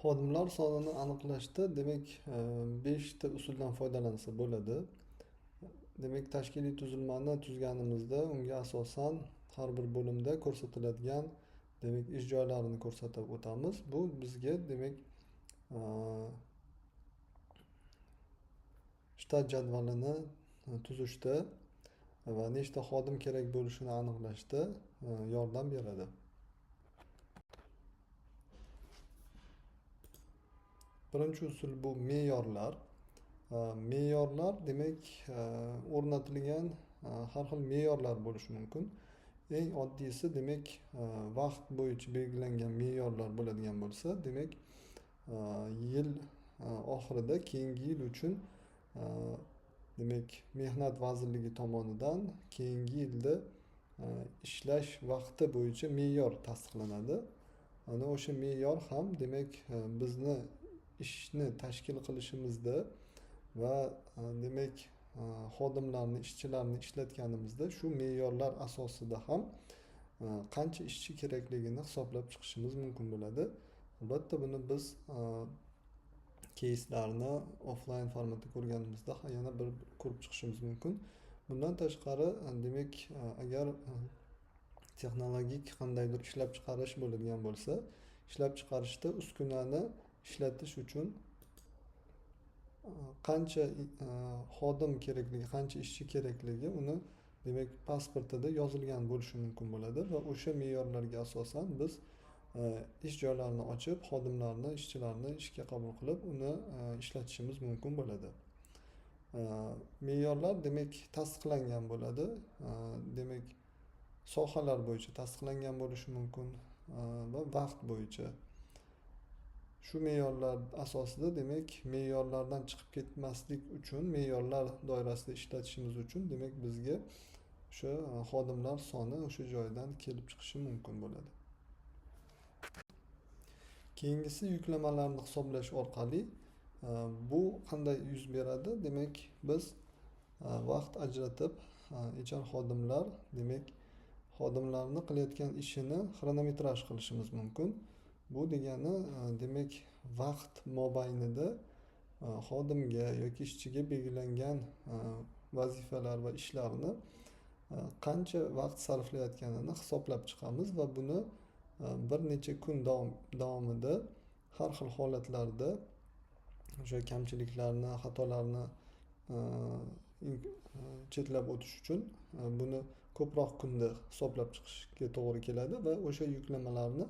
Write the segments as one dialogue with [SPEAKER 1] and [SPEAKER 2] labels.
[SPEAKER 1] Xodimlar sonini aniqlashda demak 5 ta usuldan foydalansa bo'ladi. Demak, tashkiliy tuzilmani tuzganimizda unga asosan har bir bo'limda ko'rsatiladigan demak ish joylarini ko'rsatib o'tamiz. Bu bizga demak e, shtat jadvalini tuzishda va nechta xodim kerak bo'lishini aniqlashda yordam beradi. Birinchi usul bu me'yorlar. Me'yorlar demak o'rnatilgan har xil me'yorlar bo'lishi mumkin. Eng oddiysi demak vaqt bo'yicha belgilangan me'yorlar bo'ladigan bo'lsa, demak yil oxirida keyingi yil uchun demak Mehnat vazirligi tomonidan keyingi yilda ishlash vaqti bo'yicha me'yor tasdiqlanadi. Ana o'sha me'yor ham demak bizni ishni tashkil qilishimizda va demak xodimlarni, ishchilarni ishlatganimizda shu me'yorlar asosida ham qancha ishchi kerakligini hisoblab chiqishimiz mumkin bo'ladi. Albatta buni biz keyslarni offline formatda ko'rganimizda yana bir ko'rib chiqishimiz mumkin. Bundan tashqari demak agar texnologik qandaydir ishlab chiqarish bo'ladigan bo'lsa, ishlab chiqarishda uskunani ishlatish uchun qancha xodim kerakligi, qancha ishchi kerakligi uni demak pasportida yozilgan bo'lishi mumkin bo'ladi va o'sha me'yorlarga asosan biz ish joylarini ochib, xodimlarni, ishchilarni ishga qabul qilib, uni ishlatishimiz mumkin bo'ladi. Me'yorlar demak tasdiqlangan bo'ladi. Demak sohalar bo'yicha tasdiqlangan bo'lishi mumkin va vaqt bo'yicha. Shu me'yorlar asosida demak me'yorlardan chiqib ketmaslik uchun, me'yorlar doirasida ishlatishimiz uchun demak bizga o'sha xodimlar soni o'sha joydan kelib chiqishi mumkin bo'ladi. Keyingisi yuklamalarni hisoblash orqali bu qanday yuz beradi? Demak biz vaqt ajratib ijod xodimlar demak xodimlarni qilayotgan ishini xronometraj qilishimiz mumkin. Bu degani demak vaqt mobaynida xodimga yoki ishchiga belgilangan vazifalar va ishlarni qancha vaqt sarflayotganini hisoblab chiqamiz va buni bir necha kun davomida har xil holatlarda o'sha kamchiliklarni, xatolarni chetlab o'tish uchun buni ko'proq kunda hisoblab chiqishga to'g'ri keladi va o'sha yuklamalarni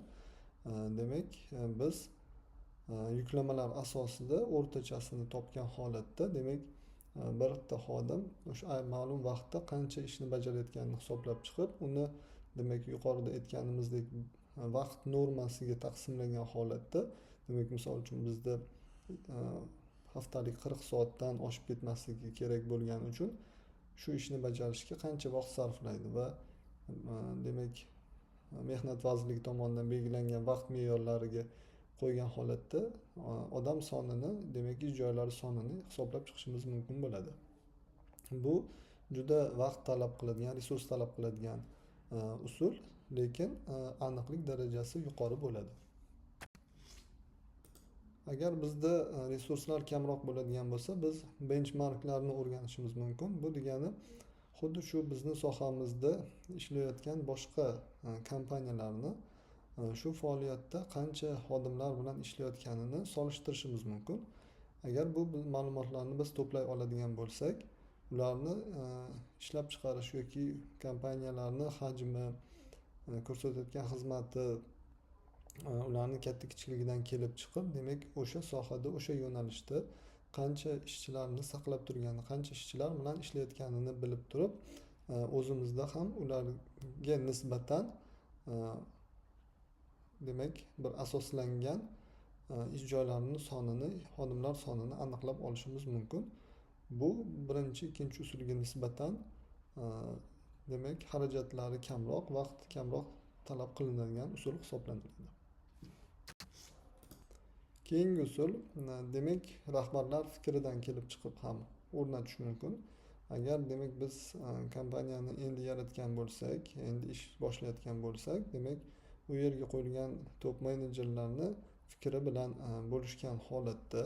[SPEAKER 1] demak biz yuklamalar asosida o'rtachasini topgan holatda demak bitta xodim o'sha ma'lum vaqtda qancha ishni bajarayotganini hisoblab chiqib, uni demak yuqorida aytganimizdek vaqt normasiga taqsimlagan holatda demak misol uchun bizda haftalik 40 soatdan oshib ketmasligi kerak bo'lgani uchun shu ishni bajarishga qancha vaqt sarflaydi va demak Mehnat vazirligi tomonidan belgilangan vaqt me'yorlariga qo'ygan holatda odam sonini, demak ish joylari sonini hisoblab chiqishimiz mumkin bo'ladi. Bu juda vaqt talab qiladigan, resurs talab qiladigan usul, lekin aniqlik darajasi yuqori bo'ladi. Agar bizda resurslar kamroq bo'ladigan bo'lsa, biz benchmarklarni o'rganishimiz mumkin. Bu degani xuddi shu bizni sohamizda ishlayotgan boshqa kompaniyalarni shu faoliyatda qancha xodimlar bilan ishlayotganini solishtirishimiz mumkin. Agar bu ma'lumotlarni biz to'play oladigan bo'lsak, ularni ishlab chiqarish yoki kompaniyalarni hajmi, ko'rsatayotgan xizmati, ularning katta kichikligidan kelib chiqib, demak o'sha sohada, o'sha yo'nalishda qancha ishchilarni saqlab turgani, qancha ishchilar bilan ishlayotganini bilib turib, o'zimizda ham ularga nisbatan demak bir asoslangan ish joylarining sonini, xodimlar sonini aniqlab olishimiz mumkin. Bu birinchi, ikkinchi usulga nisbatan demak xarajatlari kamroq, vaqt kamroq talab qilinadigan usul hisoblanadi. Keyingi usul demak rahbarlar fikridan kelib chiqib ham o'rnatish mumkin. Agar demak biz kompaniyani endi yaratgan bo'lsak, endi ish boshlayotgan bo'lsak, demak u yerga qo'yilgan top menejerlarni fikri bilan bo'lishgan holatda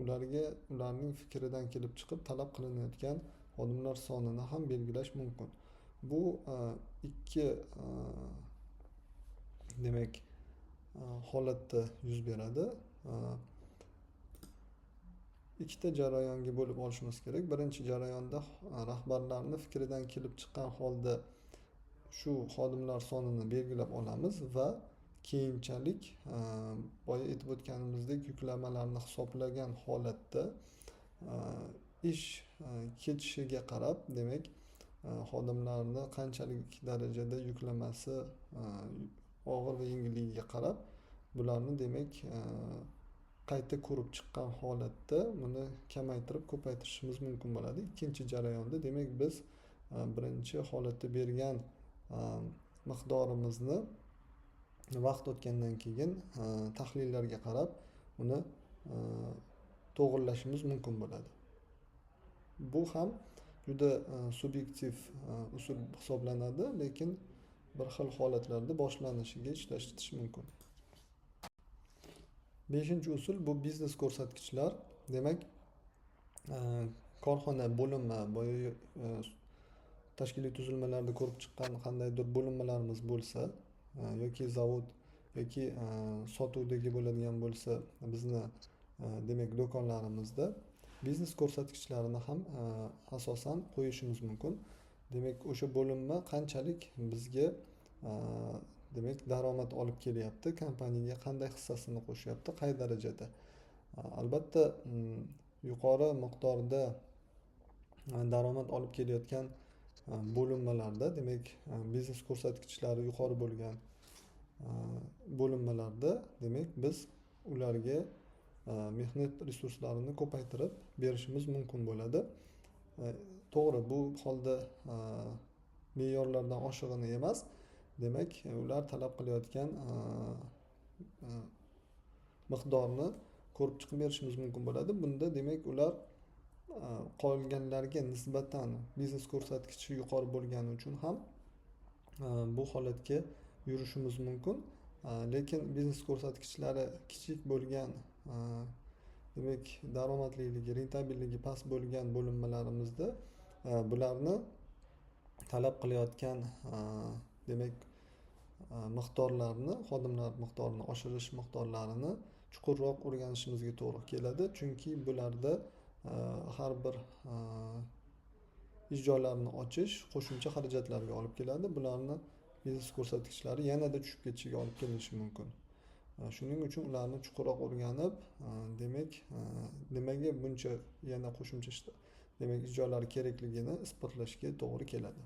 [SPEAKER 1] ularning fikridan kelib chiqib talab qilinayotgan xodimlar sonini ham belgilash mumkin. Bu ikki demak holatda yuz beradi. Ikkita jarayonga bo'lib olishimiz kerak. Birinchi jarayonda rahbarlarni fikridan kelib chiqqan holda shu xodimlar sonini belgilab olamiz va keyinchalik boya aytib o'tganimizdek yuklamalarni hisoblagan holatda ish ketishiga qarab, demak xodimlarni qanchalik darajada yuklamasi og'ir va yengilligiga qarab bularni demak qayta ko'rib chiqqan holatda buni kamaytirib ko'paytirishimiz mumkin bo'ladi. Ikkinchi jarayonda demak biz birinchi holatda bergan miqdorimizni vaqt o'tgandan keyin tahlillarga qarab uni to'g'irlashimiz mumkin bo'ladi. Bu ham juda subyektiv usul hisoblanadi, lekin bir xil holatlarda boshlanishiga ishlatish mumkin. Beshinchi usul bu biznes ko'rsatkichlar. Demak, korxona bo'limi boya tashkiliy tuzilmalarda ko'rib chiqqan qandaydir bo'linmalarimiz bo'lsa yoki zavod yoki sotuvdagi bo'ladigan bo'lsa bizni demak do'konlarimizda biznes ko'rsatkichlarini ham asosan qo'yishimiz mumkin. Demak, o'sha bo'linma qanchalik bizga demak daromad olib kelyapti, kompaniyaga qanday hissasini qo'shyapti, qay darajada. Albatta yuqori miqdorda daromad olib kelayotgan bo'linmalarda, demak biznes ko'rsatkichlari yuqori bo'lgan bo'linmalarda demak biz ularga mehnat resurslarini ko'paytirib berishimiz mumkin bo'ladi. To'g'ri, bu holda me'yorlardan oshig'ini emas. Demak, ular talab qilayotgan miqdorni ko'rib chiqib berishimiz mumkin bo'ladi. Bunda demak ular qolganlarga nisbatan biznes ko'rsatkichi yuqori bo'lgani uchun ham bu holatga yurishimiz mumkin. Lekin biznes ko'rsatkichlari kichik bo'lgan, demak daromadliligi, rentabelligi past bo'lgan bo'linmalarimizda bularni talab qilayotgan demak miqdorlarni, xodimlar miqdorini oshirish miqdorlarini chuqurroq o'rganishimizga to'g'ri keladi. Chunki bularda har bir ish joylarini ochish qo'shimcha xarajatlarga olib keladi. Bularni biznes ko'rsatkichlari yanada tushib ketishiga olib kelishi mumkin. Shuning uchun ularni chuqurroq o'rganib, demak nimaga buncha yana qo'shimcha demak ish joylari kerakligini isbotlashga to'g'ri keladi.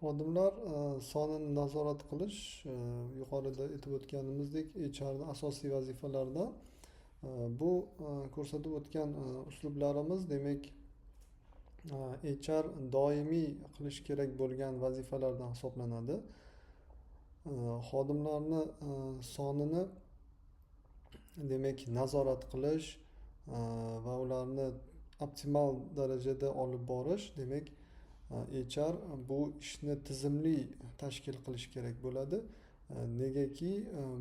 [SPEAKER 1] Xodimlar sonini nazorat qilish yuqorida aytib o'tganimizdek HR asosiy vazifalaridan. Bu ko'rsatib o'tgan uslublarimiz demak HR doimiy qilish kerak bo'lgan vazifalardan hisoblanadi. Xodimlarni sonini demak nazorat qilish va ularni optimal darajada olib borish, demak HR bu ishni tizimli tashkil qilish kerak bo'ladi. Negaki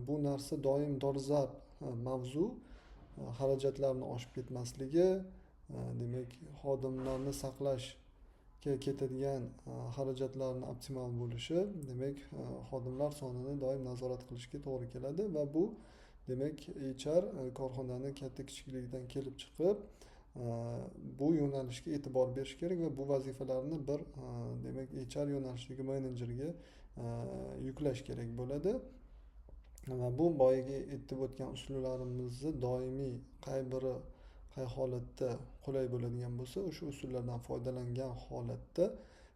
[SPEAKER 1] bu narsa doim dolzarb mavzu, xarajatlarni oshib ketmasligi, demak xodimlarni saqlashga ketadigan xarajatlarni optimal bo'lishi, demak xodimlar sonini doim nazorat qilishga to'g'ri keladi va bu demak HR korxonani katta kichikligidan kelib chiqib bu yo'nalishga e'tibor berish kerak va bu vazifalarni bir demak HR yo'nalishidagi menejerga yuklash kerak bo'ladi. Va bu boyagi aytib o'tgan usullarimizni doimiy qay holatda qulay bo'ladigan bo'lsa o'sha usullardan foydalangan holatda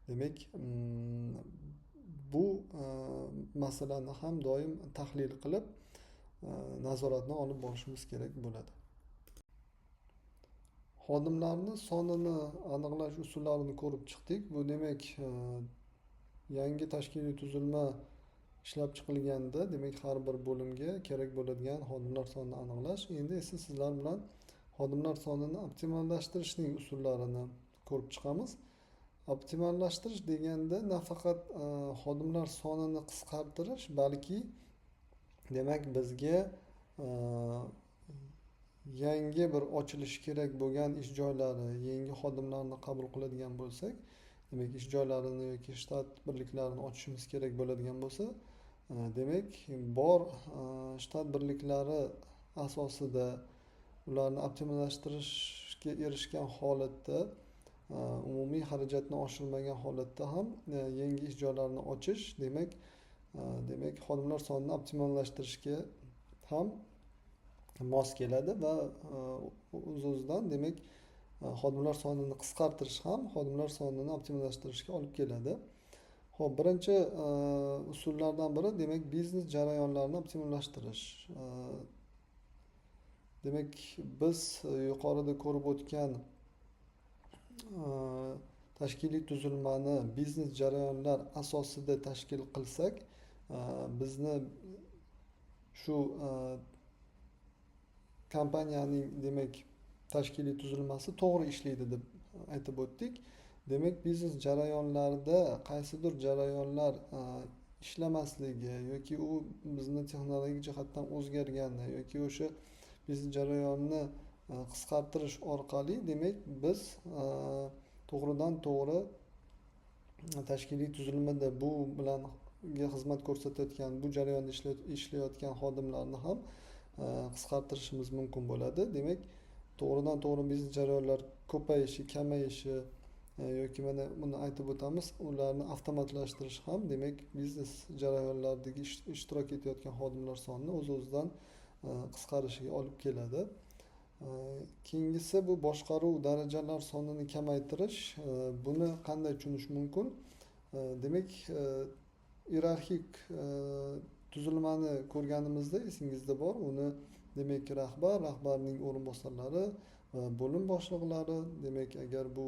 [SPEAKER 1] demak bu masalani ham doim tahlil qilib nazoratni olib borishimiz kerak bo'ladi. Xodimlarni sonini aniqlash usullarini ko'rib chiqdik. Bu demak yangi tashkiliy tuzilma ishlab chiqilganda demak har bir bo'limga kerak bo'ladigan xodimlar sonini aniqlash. Endi esa sizlar bilan xodimlar sonini optimallashtirishning usullarini ko'rib chiqamiz. Optimallashtirish deganda nafaqat xodimlar sonini qisqartirish, balki demak bizga yangi bir ochilishi kerak bo'lgan ish joylari, yangi xodimlarni qabul qiladigan bo'lsak, demak ish joylarini yoki shtat birliklarini ochishimiz kerak bo'ladigan bo'lsa, demak bor shtat birliklari asosida ularni optimallashtirishga erishgan holatda umumiy xarajatni oshirmagan holatda ham yangi ish joylarini ochish demak xodimlar sonini optimallashtirishga ham mos keladi va o'z-o'zidan demak xodimlar sonini qisqartirish ham xodimlar sonini optimallashtirishga olib keladi. Xo'p, birinchi usullardan biri demak biznes jarayonlarini optimallashtirish. Demak biz yuqorida ko'rib o'tgan tashkiliy tuzilmani biznes jarayonlar asosida tashkil qilsak, bizni shu kompaniyaning demak tashkiliy tuzilmasi to'g'ri ishlaydi deb aytib o'tdik. Demak biznes jarayonlarida qaysidir jarayonlar ishlamasligi yoki u bizni texnologik jihatdan o'zgargani yoki o'sha biznes jarayonni qisqartirish orqali demak biz to'g'ridan to'g'ri tashkiliy tuzilmada bu bilan xizmat ko'rsatayotgan, bu jarayonda ishlayotgan xodimlarni ham qisqartirishimiz mumkin bo'ladi. Demak to'g'ridan to'g'ri biznes jarayonlar ko'payishi, kamayishi yoki mana buni aytib o'tamiz, ularni avtomatlashtirish ham demak biznes jarayonlaridagi ishtirok etayotgan xodimlar sonini o'z-o'zidan qisqarishiga olib keladi. Keyingisi bu boshqaruv darajalar sonini kamaytirish. Buni qanday tushunish mumkin? Demak iyerarxik tuzilmani ko'rganimizda esingizda bor. Uni demak rahbarning o'rinbosarlari, bo'lim boshliqlari, demak agar bu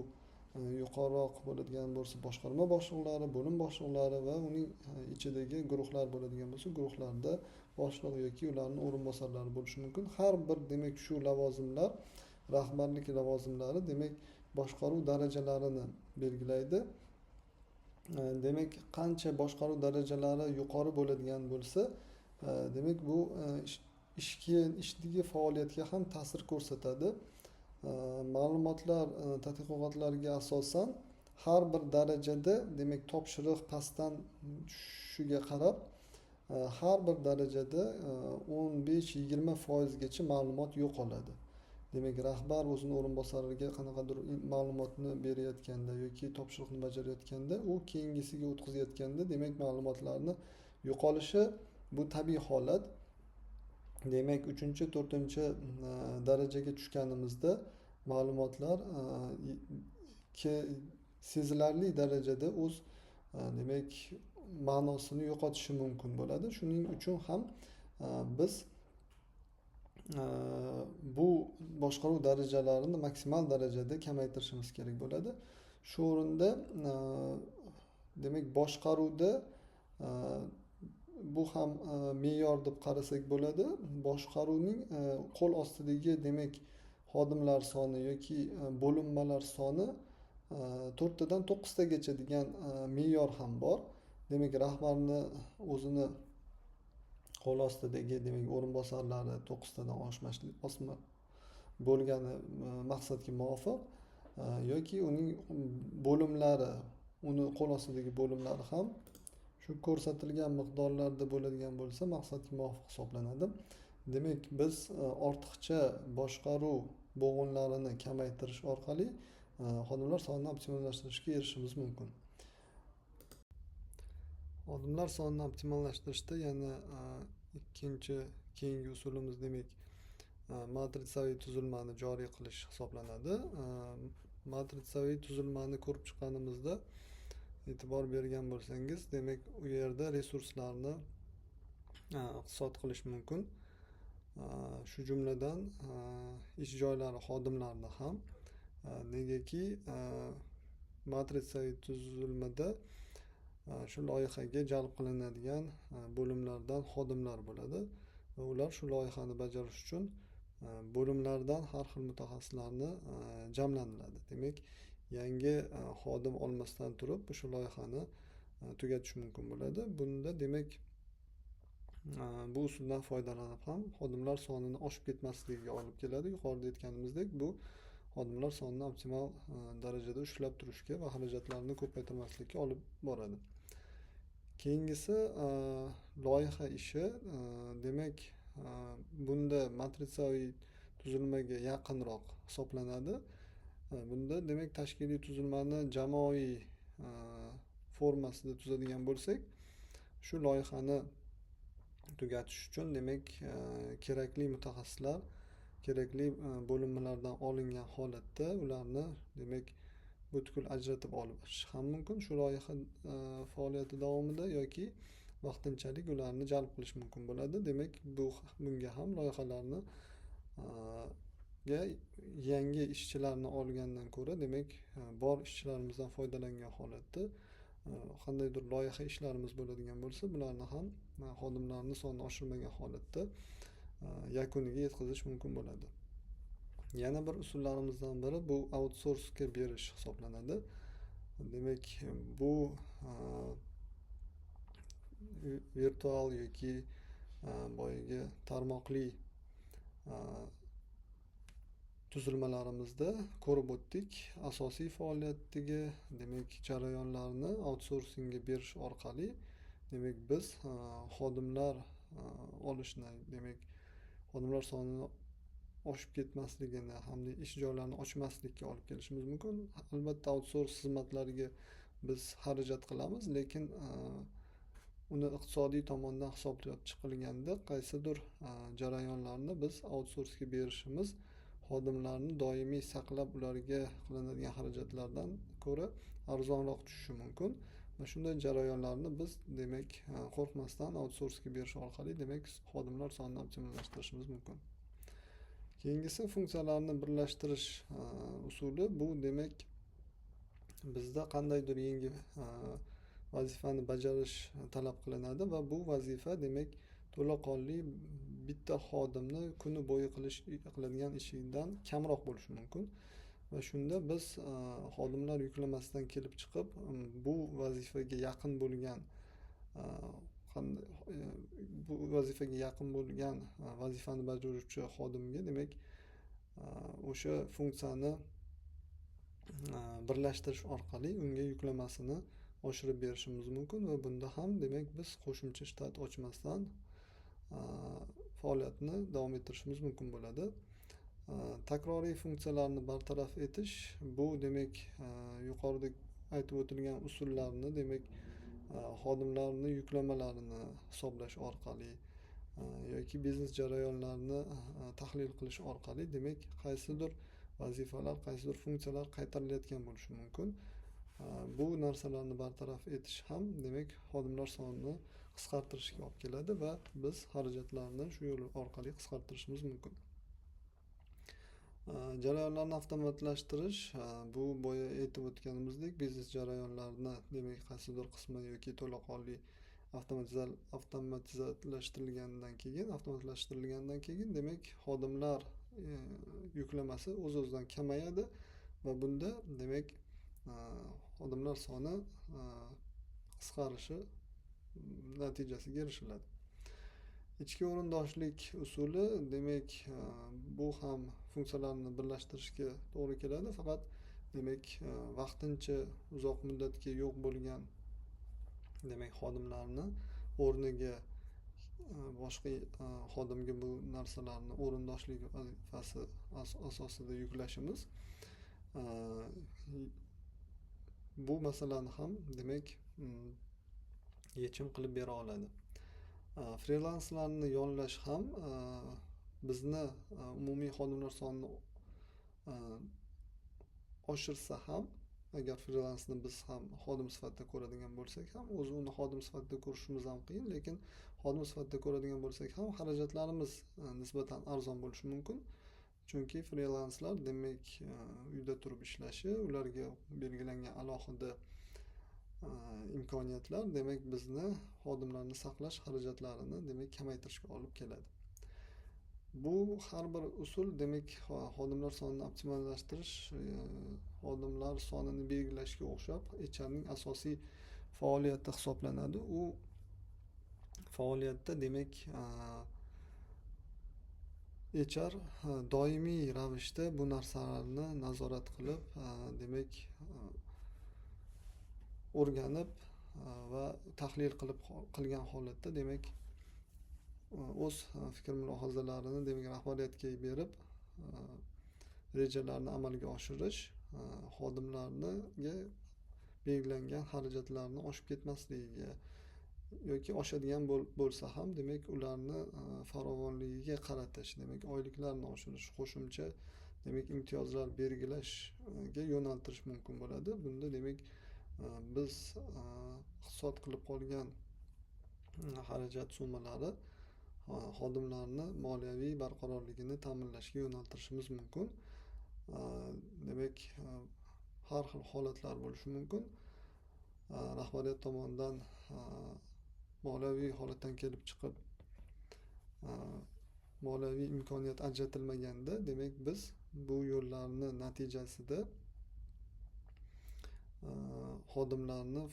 [SPEAKER 1] yuqoriroq bo'ladigan bo'lsa boshqarma boshliqlari, bo'lim boshliqlari va uning ichidagi guruhlar bo'ladigan bo'lsa guruhlarda boshliq yoki ularning o'rinbosarlari bo'lishi mumkin. Har bir demak shu lavozimlar, rahbarlik lavozimlari demak boshqaruv darajalarini belgilaydi. Demak qancha boshqaruv darajalari yuqori bo'ladigan bo'lsa, demak bu ishdagi faoliyatga ham ta'sir ko'rsatadi. Ma'lumotlar tadqiqotlarga asosan har bir darajada demak topshiriq pastdan tushishiga qarab har bir darajada 15-20% gacha ma'lumot yo'qoladi. Demak rahbar o'zini o'rinbosariga qanaqadir ma'lumotni berayotganda yoki topshiriqni bajarayotganda u keyingisiga o'tkazayotganda demak ma'lumotlarni yo'qolishi bu tabiiy holat. Demak 3-4 darajaga tushganimizda ma'lumotlar sezilarli darajada o'z demak ma'nosini yo'qotishi mumkin bo'ladi. Shuning uchun ham biz bu boshqaruv darajalarini maksimal darajada kamaytirishimiz kerak bo'ladi. Shu o'rinda demak boshqaruvda bu ham me'yor deb qarasak bo'ladi. Boshqaruvning qo'l ostidagi demak xodimlar soni yoki bo'linmalar soni 4 dan 9 tagacha degan me'yor ham bor. Demak rahbarni o'zini qo'l ostidagi demak o'rinbosarlari 9 tadan osma bo'lgani maqsadga muvofiq yoki uning bo'limlari, uni qo'l ostidagi bo'limlari ham shu ko'rsatilgan miqdorlarda bo'ladigan bo'lsa maqsadga muvofiq hisoblanadi. Demak, biz ortiqcha boshqaruv bo'g'inlarini kamaytirish orqali xodimlar sonini optimallashtirishga erishishimiz mumkin. Xodimlar sonini optimallashtirishda yana keyingi usulimiz demak matritsaviy tuzilmani joriy qilish hisoblanadi. Matritsaviy tuzilmani ko'rib chiqqanimizda e'tibor bergan bo'lsangiz, demak u yerda resurslarni iqtisod qilish mumkin. Shu jumladan ish joylari xodimlarini ham, negaki matritsaviy tuzilmada shu loyihaga jalb qilinadigan bo'limlardan xodimlar bo'ladi va ular shu loyihani bajarish uchun bo'limlardan har xil mutaxassislarni jamlaniladi. Demak, yangi xodim olmasdan turib shu loyihani tugatish mumkin bo'ladi. Bunda demak bu usuldan foydalanib ham xodimlar sonini oshib ketmasligiga olib keladi. Yuqorida aytganimizdek, bu xodimlar sonini optimal darajada ushlab turishga va xarajatlarni ko'paytirmaslikka olib boradi. Keyingisi loyiha ishi. Demak, bunda matritsaviy tuzilmaga yaqinroq hisoblanadi. Bunda demak tashkiliy tuzilmani jamoaviy formasida tuzadigan bo'lsak, shu loyihani tugatish uchun demak kerakli mutaxassislar kerakli bo'linmalardan olingan holatda ularni demak butkul ajratib olish ham mumkin shu loyiha faoliyati davomida yoki vaqtinchalik ularni jalb qilish mumkin bo'ladi. Demak, bunga ham loyihalarni yangi ishchilarni olgandan ko'ra demak bor ishchilarimizdan foydalangan holatda qandaydir loyiha ishlarimiz bo'ladigan bo'lsa, bularni ham xodimlarni sonini oshirmagan holatda yakuniga yetkazish mumkin bo'ladi. Yana bir usullarimizdan biri bu outsourcega berish hisoblanadi. Demak, bu virtual yoki boyagi tarmoqli tuzilmalarimizda ko'rib o'tdik. Asosiy faoliyatdagi demak jarayonlarni outsourcingga berish orqali demak biz xodimlar olishni, demak xodimlar sonini oshib ketmasligini hamda ish joylarini ochmaslikka olib kelishimiz mumkin. Albatta outsource xizmatlariga biz xarajat qilamiz, lekin uni iqtisodiy tomondan hisoblab chiqilganda qaysidir jarayonlarni biz outsourcega berishimiz xodimlarni doimiy saqlab ularga qilinadigan xarajatlardan ko'ra arzonroq tushishi mumkin. Va shunday jarayonlarni biz demak qo'rqmasdan outsourcega berish orqali demak xodimlar sonini optimallashtirishimiz mumkin. Keyingisi funksiyalarni birlashtirish usuli. Bu demak bizda qandaydir yangi vazifani bajarish talab qilinadi va bu vazifa demak to'laqonli bitta xodimni kuni bo'yi qiladigan ishidan kamroq bo'lishi mumkin. Va shunda biz xodimlar yuklamasdan kelib chiqib bu vazifaga yaqin bo'lgan vazifani bajaruvchi xodimga demak o'sha funksiyani birlashtirish orqali unga yuklamasini oshirib berishimiz mumkin va bunda ham demak biz qo'shimcha shtat ochmasdan faoliyatni davom ettirishimiz mumkin bo'ladi. Takroriy funksiyalarni bartaraf etish bu demak yuqorida aytib o'tilgan usullarni demak xodimlarni yuklamalarini hisoblash orqali yoki biznes jarayonlarini tahlil qilish orqali demak qaysidir vazifalar, qaysidir funksiyalar qaytarilayotgan bo'lishi mumkin. Bu narsalarni bartaraf etish ham demak xodimlar sonini qisqartirishga olib keladi va biz xarajatlarni shu yo'l orqali qisqartirishimiz mumkin. Jarayonlarni avtomatlashtirish bu boya aytib o'tganimizdek biznes jarayonlarini demak qaysidir qismi yoki to'laqonli avtomatlashtirilgandan keyin demak xodimlar yuklamasi o'z-o'zidan kamayadi va bunda demak xodimlar soni qisqarishi natijasiga erishiladi. Ichki o'rindoshlik usuli demak bu ham funksiyalarni birlashtirishga to'g'ri keladi, faqat demak vaqtincha uzoq muddatga yo'q bo'lgan demak xodimlarni o'rniga boshqa xodimga bu narsalarni o'rindoshlik vazifasi asosida yuklashimiz bu masalani ham demak yechim qilib bera oladi. Frilanslarni yollash ham bizni umumiy xodimlar sonini oshirsa ham, agar frilansni biz ham xodim sifatida ko'radigan bo'lsak ham, o'zi uni xodim sifatida ko'rishimiz ham qiyin, lekin xodim sifatida ko'radigan bo'lsak ham xarajatlarimiz nisbatan arzon bo'lishi mumkin. Chunki frilanslar demak uyda turib ishlashi, ularga belgilangan alohida imkoniyatlar demak bizni xodimlarni saqlash xarajatlarini demak kamaytirishga olib keladi. Bu har bir usul demak xodimlar sonini optimallashtirish, xodimlar sonini belgilashga o'xshab HRning asosiy faoliyati hisoblanadi. U faoliyatda demak HR doimiy ravishda bu narsalarni nazorat qilib, demak o'rganib va tahlil qilgan holatda demak o'z fikr mulohazalarini demak rahbariyatga berib, rejalarni amalga oshirish, xodimlarga belgilangan xarajatlarni oshib ketmasligiga yoki oshadigan bo'lsa ham demak ularni farovonligiga qaratish, demak oyliklarni oshirish, qo'shimcha demak imtiyozlar belgilashga yo'naltirish mumkin bo'ladi. Bunda demak biz hisob qilib qolgan xarajat summalari xodimlarni moliyaviy barqarorligini ta'minlashga yo'naltirishimiz mumkin. Demak har xil holatlar bo'lishi mumkin. Rahbariyat tomonidan moliyaviy holatdan kelib chiqib moliyaviy imkoniyat ajratilmaganda demak biz bu yo'llarni natijasida xodimlarni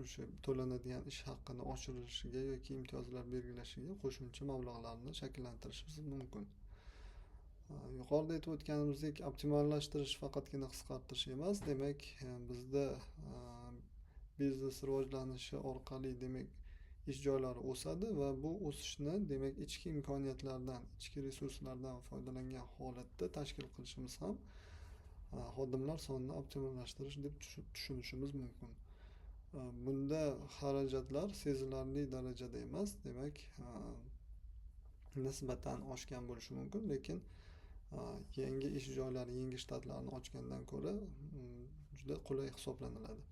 [SPEAKER 1] o'sha to'lanadigan ish haqqini oshirilishiga yoki imtiyozlar belgilashiga qo'shimcha mablag'larni shakllantirishimiz mumkin. Yuqorida aytib o'tganimizdek, optimallashtirish faqatgina qisqartirish emas, demak bizda biznes rivojlanishi orqali demak ish joylari o'sadi va bu o'sishni demak ichki imkoniyatlardan, ichki resurslardan foydalangan holatda tashkil qilishimiz ham xodimlar sonini optimallashtirish deb tushunishimiz mumkin. Bunda xarajatlar sezilarli darajada emas, demak nisbatan oshgan bo'lishi mumkin, lekin yangi ish joylari, yangi shtatlarni ochgandan ko'ra juda qulay hisoblaniladi.